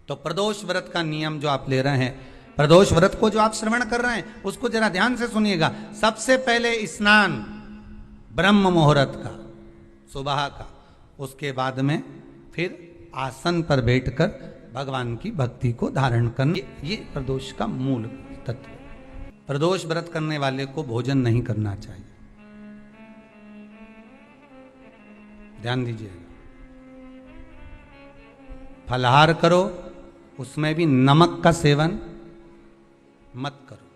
तो प्रदोष व्रत का नियम जो आप ले रहे हैं, प्रदोष व्रत को जो आप श्रवण कर रहे हैं उसको जरा ध्यान से सुनिएगा। सबसे पहले स्नान ब्रह्म मुहूर्त का, सुबह का, उसके बाद में फिर आसन पर बैठकर भगवान की भक्ति को धारण करना, ये प्रदोष का मूल तत्व। प्रदोष व्रत करने वाले को भोजन नहीं करना चाहिए, ध्यान दीजिएगा। फलाहार करो, उसमें भी नमक का सेवन मत करो।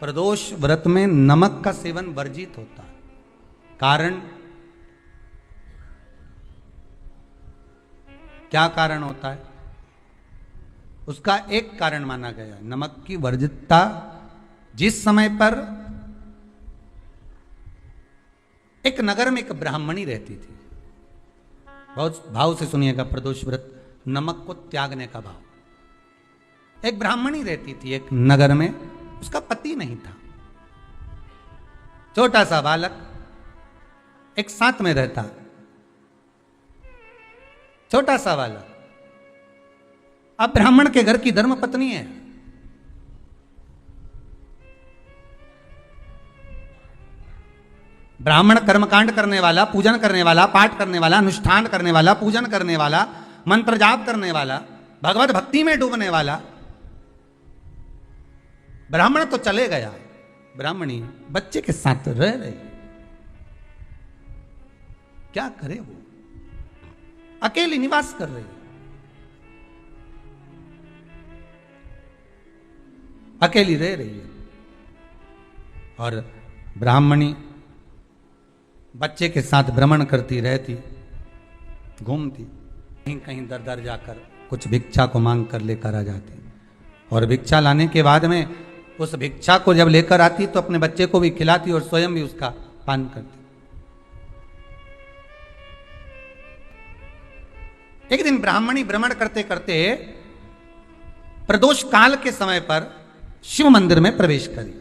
प्रदोष व्रत में नमक का सेवन वर्जित होता है। कारण क्या कारण होता है? उसका एक कारण माना गया नमक की वर्जितता। जिस समय पर एक नगर में एक ब्राह्मणी रहती थी, बहुत भाव से सुनिएगा, प्रदोष व्रत नमक को त्यागने का भाव। एक ब्राह्मणी रहती थी एक नगर में, उसका पति नहीं था, छोटा सा बालक एक साथ में रहता, छोटा सा बालक। अब ब्राह्मण के घर की धर्म पत्नी है, ब्राह्मण कर्मकांड करने वाला, पूजन करने वाला, पाठ करने वाला, अनुष्ठान करने वाला, पूजन करने वाला, मंत्र जाप करने वाला, भगवत भक्ति में डूबने वाला। ब्राह्मण तो चले गया, ब्राह्मणी बच्चे के साथ रह रही। क्या करे वो? अकेली निवास कर रही, अकेली रह रही है। और ब्राह्मणी बच्चे के साथ भ्रमण करती रहती, घूमती, कहीं कहीं दर दर जाकर कुछ भिक्षा को मांग कर लेकर आ जाती। और भिक्षा लाने के बाद में उस भिक्षा को जब लेकर आती तो अपने बच्चे को भी खिलाती और स्वयं भी उसका पान करती। एक दिन ब्राह्मणी भ्रमण करते करते प्रदोष काल के समय पर शिव मंदिर में प्रवेश करी।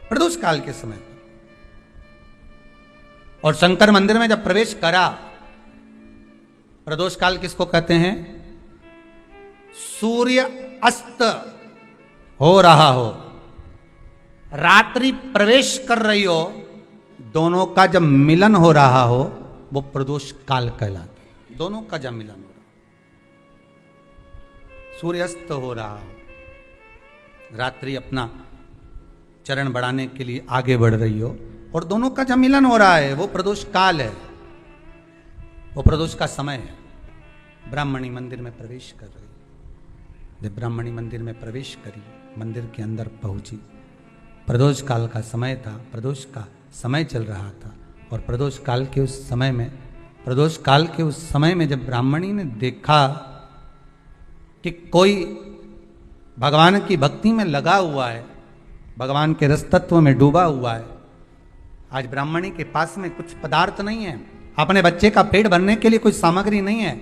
प्रदोष काल के समय पर, और शंकर मंदिर में जब प्रवेश करा, प्रदोष काल किसको कहते हैं? सूर्य अस्त हो रहा हो, रात्रि प्रवेश कर रही हो, दोनों का जब मिलन हो रहा हो वो प्रदोष काल कहलाता है। दोनों का जब मिलन हो रहा, सूर्यास्त हो रहा हो, रात्रि अपना चरण बढ़ाने के लिए आगे बढ़ रही हो, और दोनों का जब मिलन हो रहा है वो प्रदोष काल है, वो प्रदोष का समय है। ब्राह्मणी मंदिर में प्रवेश कर रही, जब ब्राह्मणी मंदिर में प्रवेश करी, मंदिर के अंदर पहुंची, प्रदोष काल का समय था, प्रदोष का समय चल रहा था। और प्रदोष काल के उस समय में, प्रदोष काल के उस समय में जब ब्राह्मणी ने देखा कि कोई भगवान की भक्ति में लगा हुआ है, भगवान के रस तत्व में डूबा हुआ है। आज ब्राह्मणी के पास में कुछ पदार्थ नहीं है, अपने बच्चे का पेट भरने के लिए कोई सामग्री नहीं है,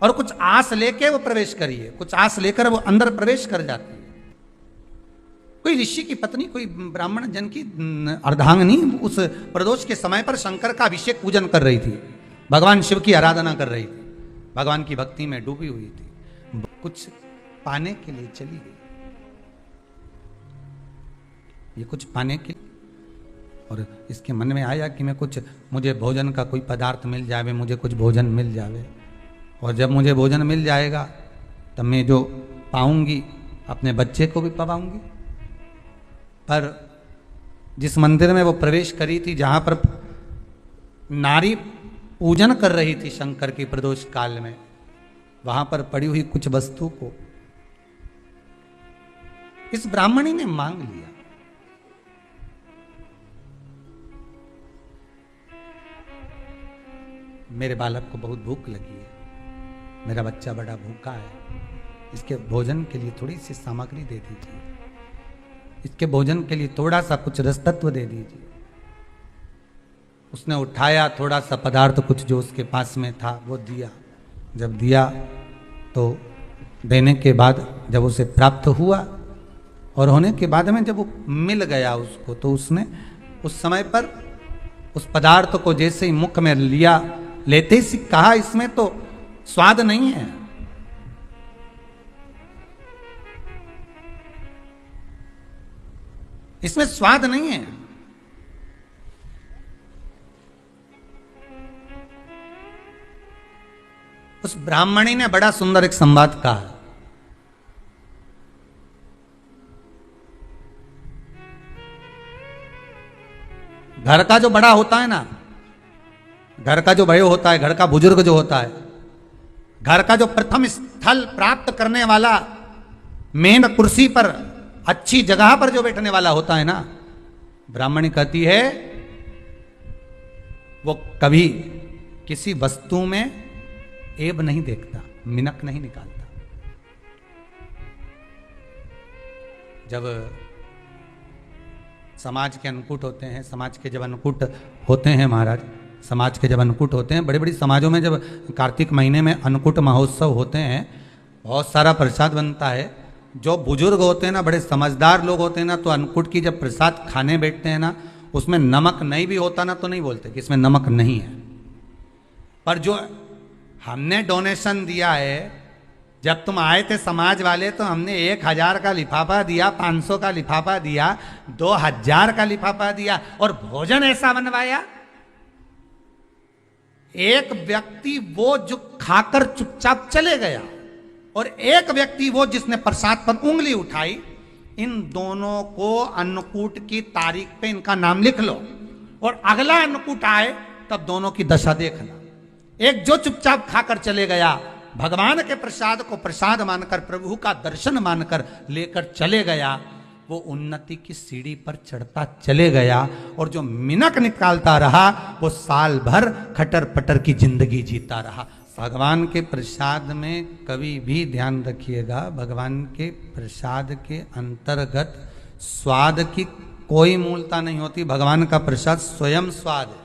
और कुछ आस लेके वो प्रवेश करिए, कुछ आस लेकर वो अंदर प्रवेश कर जाती है। कोई ऋषि की पत्नी, कोई ब्राह्मण जन की अर्धांगिनी उस प्रदोष के समय पर शंकर का अभिषेक पूजन कर रही थी, भगवान शिव की आराधना कर रही थी, भगवान की भक्ति में डूबी हुई थी, कुछ पाने के लिए चली गई। ये कुछ पाने के, और इसके मन में आया कि मैं कुछ, मुझे भोजन का कोई पदार्थ मिल जावे, मुझे कुछ भोजन मिल जावे, और जब मुझे भोजन मिल जाएगा तब मैं जो पाऊंगी अपने बच्चे को भी पाऊंगी। पर जिस मंदिर में वो प्रवेश करी थी, जहां पर नारी पूजन कर रही थी शंकर की प्रदोष काल में, वहां पर पड़ी हुई कुछ वस्तु को इस ब्राह्मणी ने मांग लिया। मेरे बालक को बहुत भूख लगी है, मेरा बच्चा बड़ा भूखा है, इसके भोजन के लिए थोड़ी सी सामग्री दे दीजिए, इसके भोजन के लिए थोड़ा सा कुछ रस तत्व दे दीजिए। उसने उठाया थोड़ा सा पदार्थ, कुछ जो उसके पास में था वो दिया। जब दिया तो देने के बाद जब उसे प्राप्त हुआ, और होने के बाद में जब वो मिल गया उसको, तो उसने उस समय पर उस पदार्थ को जैसे ही मुख में लिया, लेते ही कहा इसमें तो स्वाद नहीं है। इसमें स्वाद नहीं है। उस ब्राह्मणी ने बड़ा सुंदर एक संवाद कहा। घर का जो बड़ा होता है ना, घर का जो भयो होता है, घर का बुजुर्ग जो होता है, घर का जो प्रथम स्थल प्राप्त करने वाला, मेन कुर्सी पर, अच्छी जगह पर जो बैठने वाला होता है ना, ब्राह्मणी कहती है वो कभी किसी वस्तु में ऐब नहीं देखता, मिनक नहीं निकालता। जब समाज के अन्नकूट होते हैं, समाज के जब अन्नकूट होते हैं महाराज, समाज के जब अन्नकूट होते हैं, बड़ी बड़ी समाजों में जब कार्तिक महीने में अन्नकूट महोत्सव होते हैं, बहुत सारा प्रसाद बनता है। जो बुजुर्ग होते हैं ना, बड़े समझदार लोग होते हैं ना, तो अन्नकूट की जब प्रसाद खाने बैठते हैं ना, उसमें नमक नहीं भी होता ना तो नहीं बोलते कि इसमें नमक नहीं है। पर जो हमने डोनेशन दिया है, जब तुम आए थे समाज वाले, तो हमने 1000 का लिफाफा दिया, 500 का लिफाफा दिया, 2000 का लिफाफा दिया, और भोजन ऐसा बनवाया। एक व्यक्ति वो जो खाकर चुपचाप चले गया, और एक व्यक्ति वो जिसने प्रसाद पर उंगली उठाई। इन दोनों को अन्नकूट की तारीख पे इनका नाम लिख लो, और अगला अन्नकूट आए तब दोनों की दशा देखना। एक जो चुपचाप खाकर चले गया, भगवान के प्रसाद को प्रसाद मानकर, प्रभु का दर्शन मानकर लेकर चले गया, वो उन्नति की सीढ़ी पर चढ़ता चले गया, और जो मिनक निकालता रहा वो साल भर खटर पटर की जिंदगी जीता रहा। भगवान के प्रसाद में कभी भी ध्यान रखिएगा, भगवान के प्रसाद के अंतर्गत स्वाद की कोई मूलता नहीं होती। भगवान का प्रसाद स्वयं स्वाद है।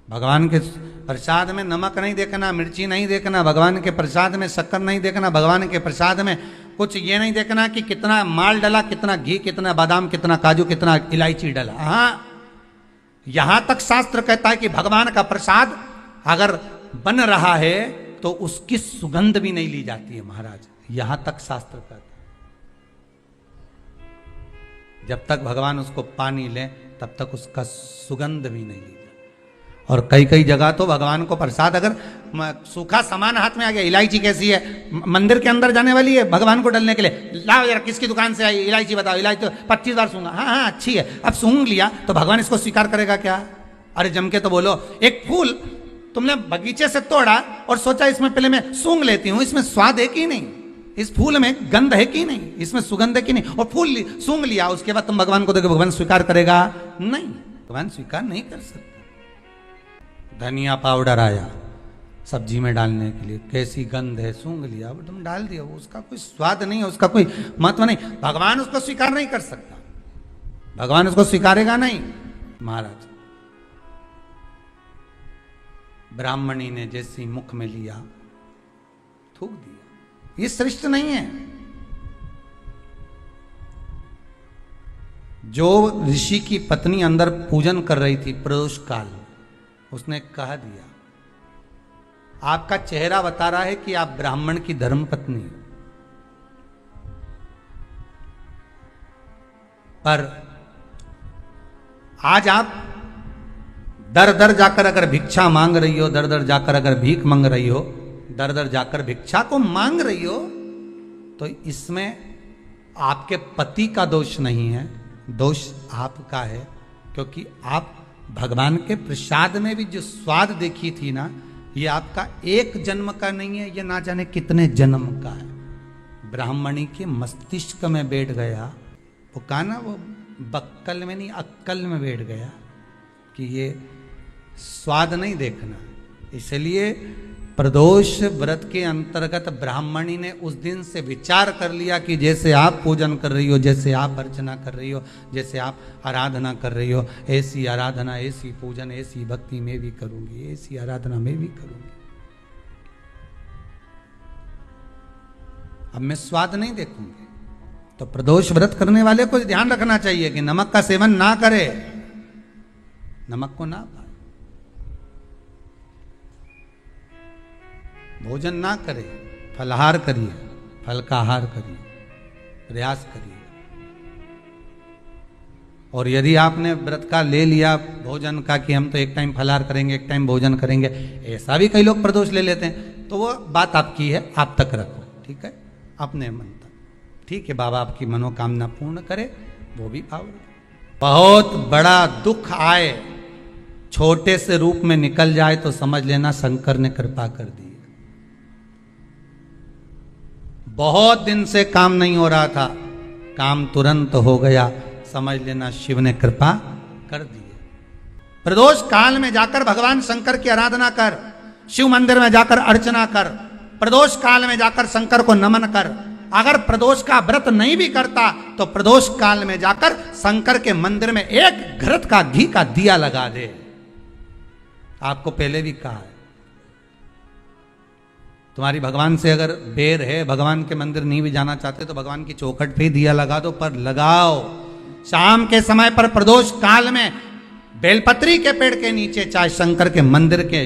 भगवान के प्रसाद में नमक नहीं देखना, मिर्ची नहीं देखना, भगवान के प्रसाद में शक्कर नहीं देखना, भगवान के प्रसाद में कुछ ये नहीं देखना कि कितना माल डला, कितना घी, कितना बादाम, कितना काजू, कितना इलायची डला। हाँ, यहां तक शास्त्र कहता है कि भगवान का प्रसाद अगर बन रहा है तो उसकी सुगंध भी नहीं ली जाती है महाराज, यहां तक शास्त्र कहता है। जब तक भगवान उसको पानी ले तब तक उसका सुगंध भी नहीं ली जाती। और कई कई जगह तो भगवान को प्रसाद अगर सूखा सामान हाथ में आ गया, इलायची कैसी है, मंदिर के अंदर जाने वाली है भगवान को डलने के लिए, लाओ यार किसकी दुकान से आई इलायची बताओ, इलायची तो 25 बार सूंघा, हाँ हाँ अच्छी है, अब सूंघ लिया तो भगवान इसको स्वीकार करेगा क्या? अरे जम के तो बोलो। एक फूल तुमने बगीचे से तोड़ा और सोचा इसमें पहले मैं सूंघ लेती हूं, इसमें स्वाद है कि नहीं, इस फूल में गंध है कि नहीं, इसमें सुगंध है कि नहीं, और फूल सूंघ लिया, उसके बाद तुम भगवान को देखो, भगवान स्वीकार करेगा? नहीं, भगवान स्वीकार नहीं कर सकता। धनिया पाउडर आया सब्जी में डालने के लिए, कैसी गंध है, सूंघ लिया, अब तुम डाल दिया, उसका कोई स्वाद नहीं है, उसका कोई महत्व नहीं, भगवान उसको स्वीकार नहीं कर सकता, भगवान उसको स्वीकारेगा नहीं। महाराज ब्राह्मणी ने जैसी मुख में लिया थूक दिया, ये श्रेष्ठ नहीं है। जो ऋषि की पत्नी अंदर पूजन कर रही थी प्रदोष काल, उसने कह दिया, आपका चेहरा बता रहा है कि आप ब्राह्मण की धर्म पत्नी, पर आज आप दर दर जाकर अगर भिक्षा मांग रही हो, दर दर जाकर अगर भीख मांग रही हो, दर दर जाकर भिक्षा को मांग रही हो, तो इसमें आपके पति का दोष नहीं है, दोष आपका है, क्योंकि आप भगवान के प्रसाद में भी जो स्वाद देखी थी ना, ये आपका एक जन्म का नहीं है, ये ना जाने कितने जन्म का है। ब्राह्मणी के मस्तिष्क में बैठ गया, वो कहा ना, वो बक्कल में नहीं अक्कल में बैठ गया कि ये स्वाद नहीं देखना। इसलिए प्रदोष व्रत के अंतर्गत ब्राह्मणी ने उस दिन से विचार कर लिया कि जैसे आप पूजन कर रही हो, जैसे आप अर्चना कर रही हो, जैसे आप आराधना कर रही हो, ऐसी आराधना, ऐसी पूजन, ऐसी भक्ति मैं भी करूंगी, ऐसी आराधना मैं भी करूंगी। अब मैं स्वाद नहीं देखूंगी। तो प्रदोष व्रत करने वाले को ध्यान रखना चाहिए कि नमक का सेवन ना करे, नमक को ना पाए। भोजन ना करें, फलाहार करिए, फल का आहार करिए, प्रयास करिए। और यदि आपने व्रत का ले लिया भोजन का कि हम तो एक टाइम फलाहार करेंगे, एक टाइम भोजन करेंगे, ऐसा भी कई लोग प्रदोष ले लेते हैं, तो वो बात आपकी है, आप तक रखो, ठीक है, अपने मन तक। ठीक है, बाबा आपकी मनोकामना पूर्ण करे, वो भी भाव। बहुत बड़ा दुख आए, छोटे से रूप में निकल जाए तो समझ लेना शंकर ने कृपा कर दी। बहुत दिन से काम नहीं हो रहा था, काम तुरंत हो गया, समझ लेना शिव ने कृपा कर दी। प्रदोष काल में जाकर भगवान शंकर की आराधना कर, शिव मंदिर में जाकर अर्चना कर, प्रदोष काल में जाकर शंकर को नमन कर। अगर प्रदोष का व्रत नहीं भी करता तो प्रदोष काल में जाकर शंकर के मंदिर में एक घृत का घी का दिया लगा दे। आपको पहले भी कहा है, तुम्हारी भगवान से अगर बेर है, भगवान के मंदिर नहीं भी जाना चाहते तो भगवान की चौखट पे दिया लगा दो, पर लगाओ। शाम के समय पर प्रदोष काल में बेलपत्री के पेड़ के नीचे, चाहे शंकर के मंदिर के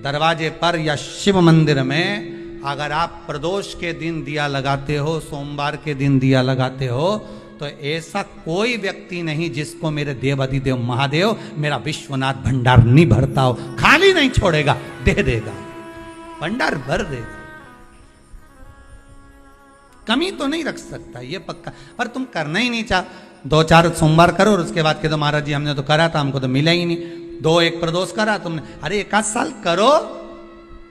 दरवाजे पर या शिव मंदिर में, अगर आप प्रदोष के दिन दिया लगाते हो, सोमवार के दिन दिया लगाते हो, तो ऐसा कोई व्यक्ति नहीं जिसको मेरे देव अधिदेव महादेव मेरा विश्वनाथ भंडार नहीं भरता हो, खाली नहीं छोड़ेगा, दे देगा, भंडार भर देगा। कमी तो नहीं रख सकता, ये पक्का। पर तुम करना ही नहीं चाह, 2-4 सोमवार करो और उसके बाद कह दो महाराज जी हमने तो करा था, हमको तो मिला ही नहीं। 2-1 प्रदोष करा तुमने, अरे 1 साल करो,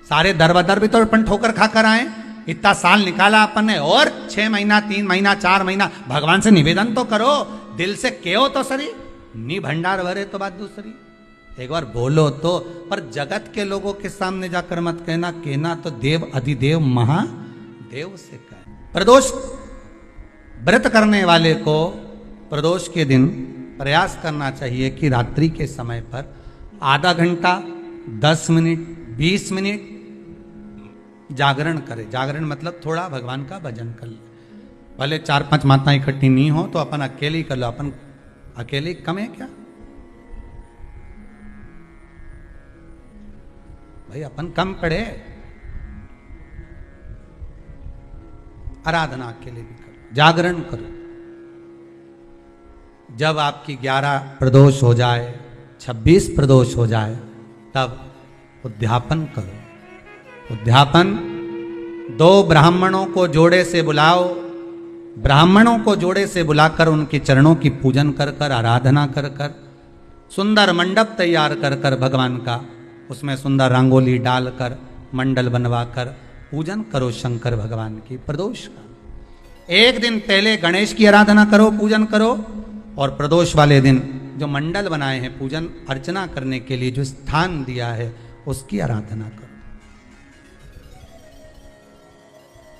सारे दरबदर भी तो अपन ठोकर खा कर आए, इतना साल निकाला अपन ने, और 6 महीना 3 महीना 4 महीना भगवान से निवेदन तो करो, दिल से कहो तो सरी, नी भंडार भरे तो बात दूसरी, एक बार बोलो तो। पर जगत के लोगों के सामने जाकर मत कहना, कहना तो देव अधिदेव महादेव से कहे। प्रदोष व्रत करने वाले को प्रदोष के दिन प्रयास करना चाहिए कि रात्रि के समय पर आधा घंटा, 10 मिनट, 20 मिनट जागरण करे। जागरण मतलब थोड़ा भगवान का भजन कर ले। भले 4-5 माताएं इकट्ठी नहीं हो तो अपन अकेले ही कर लो, अपन अकेले कम है क्या भाई, अपन कम पड़े। आराधना अकेले भी करो, जागरण करो। जब आपकी 11 प्रदोष हो जाए, 26 प्रदोष हो जाए, तब उद्यापन करो। उद्यापन 2 ब्राह्मणों को जोड़े से बुलाओ, ब्राह्मणों को जोड़े से बुलाकर उनके चरणों की पूजन कर कर, आराधना कर कर, सुंदर मंडप तैयार कर कर भगवान का, उसमें सुंदर रंगोली डालकर, मंडल बनवाकर पूजन करो शंकर भगवान की प्रदोष का। एक दिन पहले गणेश की आराधना करो, पूजन करो, और प्रदोष वाले दिन जो मंडल बनाए हैं पूजन अर्चना करने के लिए, जो स्थान दिया है उसकी आराधना करो।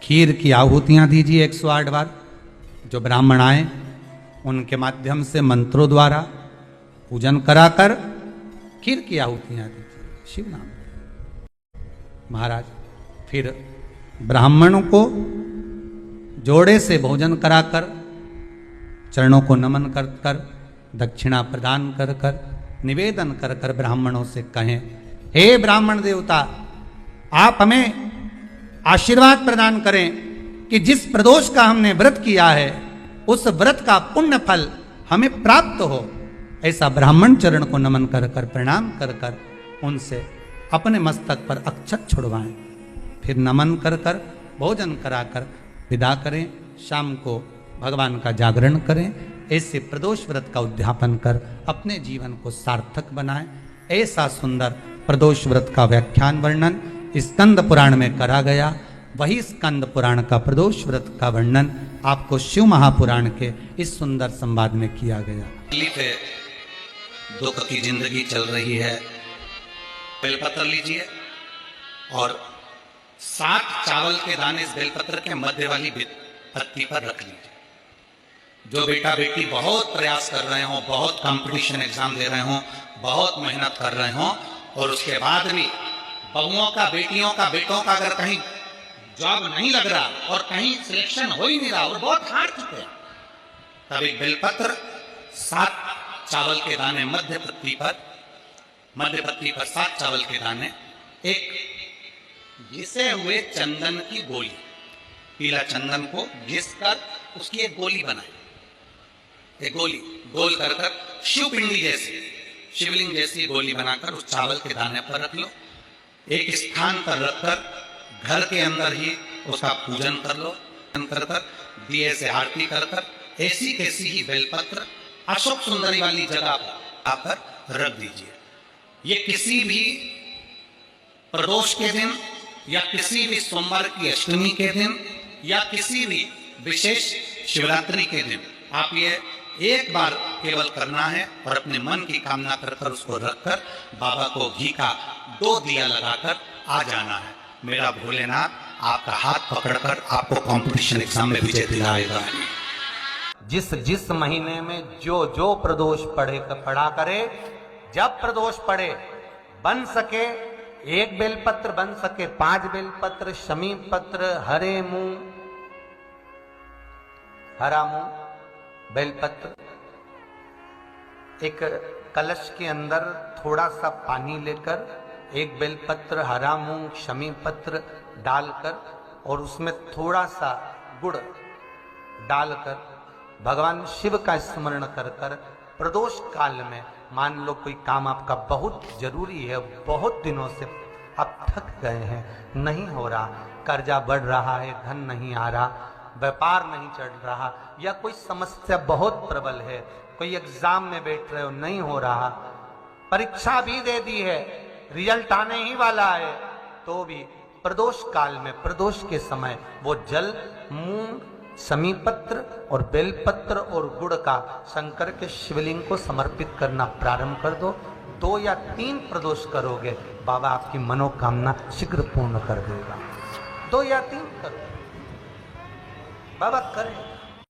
खीर की आहुतियां दीजिए 108 बार। जो ब्राह्मण आए उनके माध्यम से मंत्रों द्वारा पूजन कराकर खीर की आहुतियां दीजिए, शिव नाम महाराज। फिर ब्राह्मणों को जोड़े से भोजन कराकर, चरणों को नमन कर कर, दक्षिणा प्रदान कर कर, निवेदन कर कर ब्राह्मणों से कहें, हे ब्राह्मण देवता, आप हमें आशीर्वाद प्रदान करें कि जिस प्रदोष का हमने व्रत किया है उस व्रत का पुण्य फल हमें प्राप्त हो। ऐसा ब्राह्मण चरण को नमन कर कर, प्रणाम कर कर उनसे अपने मस्तक पर अक्षत छुड़वाएं। फिर नमन कर कर, भोजन कराकर विदा करें। शाम को भगवान का जागरण करें। ऐसे प्रदोष व्रत का उद्यापन कर अपने जीवन को सार्थक बनाएं। ऐसा सुंदर प्रदोष व्रत का व्याख्यान वर्णन स्कंद पुराण में करा गया। वही स्कंद पुराण का प्रदोष व्रत का वर्णन आपको शिव महापुराण के इस सुंदर संवाद में किया गया। दुख की जिंदगी चल रही है, बेलपत्र लीजिए और 7 चावल के दाने इस बेलपत्र के मध्य वाली पत्ती पर रख लीजिए। जो बेटा बेटी बहुत प्रयास कर रहे हो, बहुत कंपटीशन एग्जाम दे रहे हो, बहुत मेहनत कर रहे हो, और उसके बाद भी बहुओं का, बेटियों का, बेटों का अगर कहीं जॉब नहीं लग रहा और कहीं सिलेक्शन हो ही नहीं रहा और बहुत हार चुके हैं, तब एक बेलपत्र 7 चावल के दाने मध्य पत्ती पर 7 चावल के दाने, एक घिसे हुए चंदन की गोली, पीला चंदन को घिस कर उसकी एक गोली बनाए, एक गोली गोल कर कर शिवपिंडी जैसी, शिवलिंग जैसी गोली बनाकर उस चावल के दाने पर रख लो, एक स्थान पर रखकर घर के अंदर ही उसका पूजन कर लो, कर कर दिए से आरती कर कर ऐसी कैसी ही बेलपत्र अशोक सुंदरी वाली जगह पर आकर रख दीजिए। ये किसी भी प्रदोष के दिन या किसी भी सोमवार की अष्टमी के दिन या किसी भी विशेष शिवरात्रि के दिन आप ये एक बार केवल करना है और अपने मन की कामना कर कर उसको रखकर बाबा को घी का 2 दिया लगाकर आ जाना है। मेरा भोलेनाथ आपका हाथ पकड़कर आपको कंपटीशन एग्जाम में विजय दिलाएगा। जिस जिस महीने में जो जो प्रदोष पड़ा करे, जब प्रदोष पड़े बन सके 1 बेलपत्र, बन सके 5 बेलपत्र, शमी पत्र, हरे मूंग, हरा मूंग, बेलपत्र, एक कलश के अंदर थोड़ा सा पानी लेकर 1 बेलपत्र, हरा मूंग, शमी पत्र डालकर और उसमें थोड़ा सा गुड़ डालकर भगवान शिव का स्मरण कर कर प्रदोष काल में, मान लो कोई काम आपका बहुत जरूरी है, बहुत दिनों से आप थक गए हैं, नहीं हो रहा, कर्जा बढ़ रहा है, धन नहीं आ रहा, व्यापार नहीं चल रहा, या कोई समस्या बहुत प्रबल है, कोई एग्जाम में बैठ रहे हो नहीं हो रहा, परीक्षा भी दे दी है, रिजल्ट आने ही वाला है, तो भी प्रदोष काल में, प्रदोष के समय वो जल, मूंग, समीपत्र और बेलपत्र और गुड़ का शंकर के शिवलिंग को समर्पित करना प्रारंभ कर दो। 2 या 3 प्रदोष करोगे, बाबा आपकी मनोकामना शीघ्र पूर्ण कर देगा। 2 या 3 करो, बाबा करें।